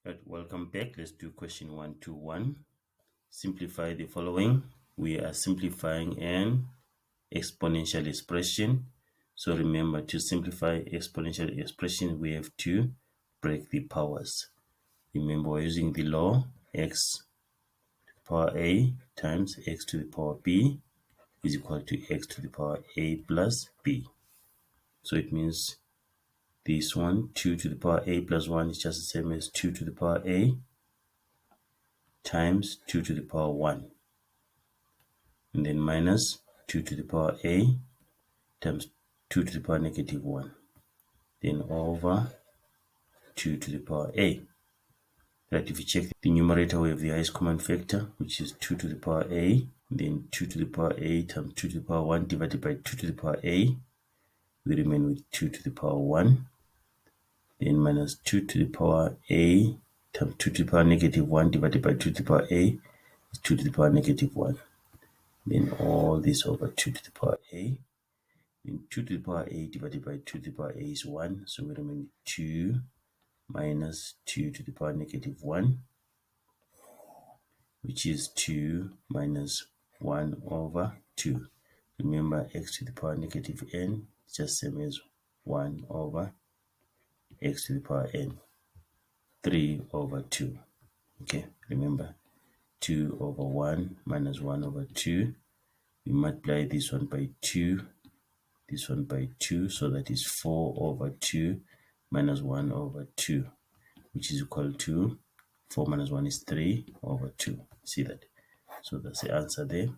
Right, welcome back. Let's do question 121. Simplify the following. We are simplifying an exponential expression. So remember, to simplify exponential expression, we have to break the powers. Remember, we're using the law x to the power a times x to the power b is equal to x to the power a plus b. So it means this one, 2 to the power a plus 1 is just the same as 2 to the power a times 2 to the power 1. And then minus 2 to the power a times 2 to the power negative 1. Then over 2 to the power a. Right, if you check the numerator, we have the highest common factor, which is 2 to the power a. Then 2 to the power a times 2 to the power 1 divided by 2 to the power a. We remain with 2 to the power 1. Then minus 2 to the power a times 2 to the power negative 1 divided by 2 to the power a is 2 to the power negative 1. Then all this over 2 to the power a. Then 2 to the power a divided by 2 to the power a is 1. So we remain with 2 minus 2 to the power negative 1, which is 2 minus 1 over 2. Remember, x to the power negative n is just same as 1 over x to the power n. 3 over 2. Okay, remember, 2 over 1 minus 1 over 2. We multiply this one by 2, this one by 2, so that is 4 over 2 minus 1 over 2, which is equal to 4 minus 1 is 3 over 2. See that? So that's the answer there.